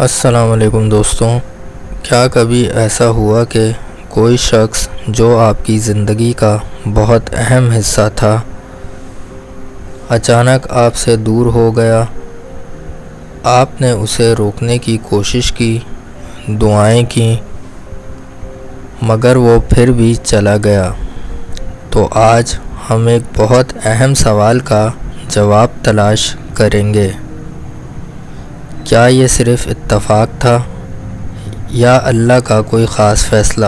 السلام علیکم دوستوں، کیا کبھی ایسا ہوا کہ کوئی شخص جو آپ کی زندگی کا بہت اہم حصہ تھا اچانک آپ سے دور ہو گیا؟ آپ نے اسے روکنے کی کوشش کی، دعائیں کیں، مگر وہ پھر بھی چلا گیا۔ تو آج ہم ایک بہت اہم سوال کا جواب تلاش کریں گے۔ کیا یہ صرف اتفاق تھا یا اللہ کا کوئی خاص فیصلہ؟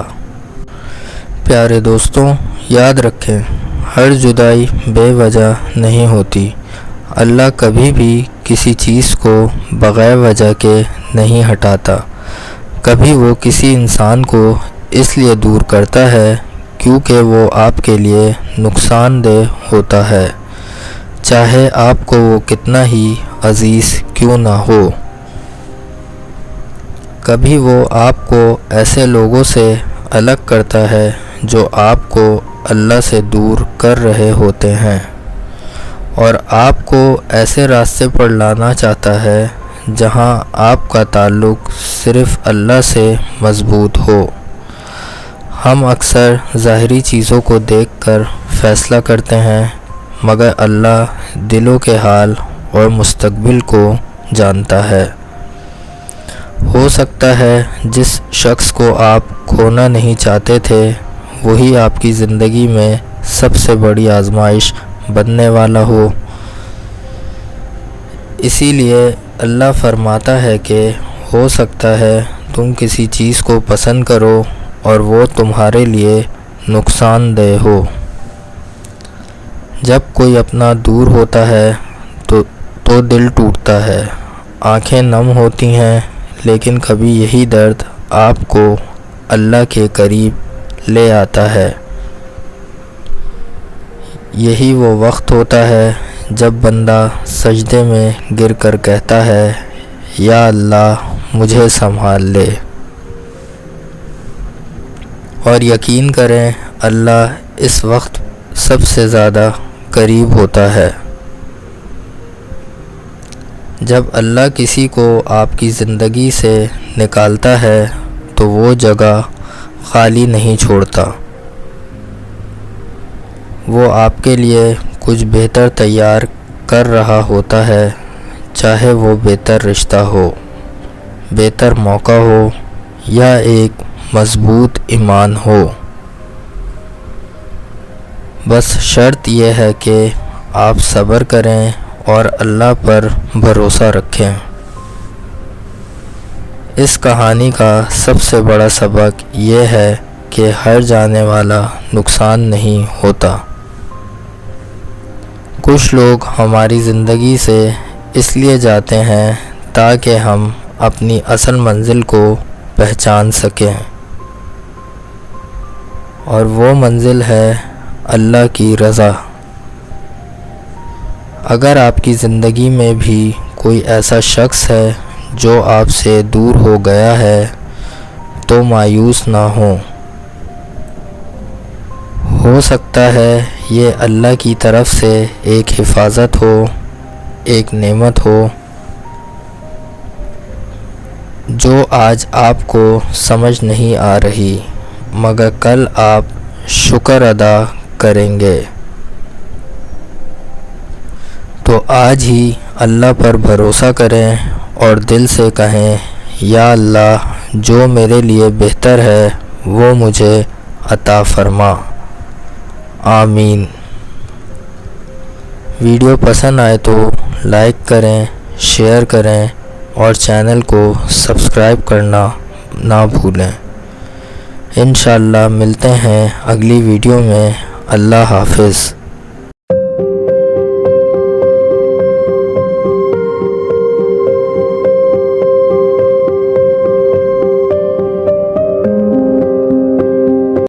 پیارے دوستوں، یاد رکھیں، ہر جدائی بے وجہ نہیں ہوتی۔ اللہ کبھی بھی کسی چیز کو بغیر وجہ کے نہیں ہٹاتا۔ کبھی وہ کسی انسان کو اس لیے دور کرتا ہے کیونکہ وہ آپ کے لیے نقصان دہ ہوتا ہے، چاہے آپ کو وہ کتنا ہی عزیز کیوں نہ ہو۔ کبھی وہ آپ کو ایسے لوگوں سے الگ کرتا ہے جو آپ کو اللہ سے دور کر رہے ہوتے ہیں، اور آپ کو ایسے راستے پر لانا چاہتا ہے جہاں آپ کا تعلق صرف اللہ سے مضبوط ہو۔ ہم اکثر ظاہری چیزوں کو دیکھ کر فیصلہ کرتے ہیں، مگر اللہ دلوں کے حال اور مستقبل کو جانتا ہے۔ ہو سکتا ہے جس شخص کو آپ کھونا نہیں چاہتے تھے وہی آپ کی زندگی میں سب سے بڑی آزمائش بننے والا ہو۔ اسی لیے اللہ فرماتا ہے کہ ہو سکتا ہے تم کسی چیز کو پسند کرو اور وہ تمہارے لیے نقصان دہ ہو۔ جب کوئی اپنا دور ہوتا ہے تو دل ٹوٹتا ہے، آنکھیں نم ہوتی ہیں، لیکن کبھی یہی درد آپ کو اللہ کے قریب لے آتا ہے۔ یہی وہ وقت ہوتا ہے جب بندہ سجدے میں گر کر کہتا ہے، یا اللہ مجھے سنبھال لے۔ اور یقین کریں، اللہ اس وقت سب سے زیادہ قریب ہوتا ہے۔ جب اللہ کسی کو آپ کی زندگی سے نکالتا ہے تو وہ جگہ خالی نہیں چھوڑتا، وہ آپ کے لیے کچھ بہتر تیار کر رہا ہوتا ہے، چاہے وہ بہتر رشتہ ہو، بہتر موقع ہو یا ایک مضبوط ایمان ہو۔ بس شرط یہ ہے کہ آپ صبر کریں اور اللہ پر بھروسہ رکھیں۔ اس کہانی کا سب سے بڑا سبق یہ ہے کہ ہر جانے والا نقصان نہیں ہوتا۔ کچھ لوگ ہماری زندگی سے اس لیے جاتے ہیں تاکہ ہم اپنی اصل منزل کو پہچان سکیں، اور وہ منزل ہے اللہ کی رضا۔ اگر آپ کی زندگی میں بھی کوئی ایسا شخص ہے جو آپ سے دور ہو گیا ہے تو مایوس نہ ہوں۔ ہو سکتا ہے یہ اللہ کی طرف سے ایک حفاظت ہو، ایک نعمت ہو جو آج آپ کو سمجھ نہیں آ رہی، مگر کل آپ شکر ادا کریں گے۔ تو آج ہی اللہ پر بھروسہ کریں اور دل سے کہیں، یا اللہ جو میرے لیے بہتر ہے وہ مجھے عطا فرما۔ آمین۔ ویڈیو پسند آئے تو لائک کریں، شیئر کریں اور چینل کو سبسکرائب کرنا نہ بھولیں۔ انشاءاللہ ملتے ہیں اگلی ویڈیو میں۔ اللہ حافظ۔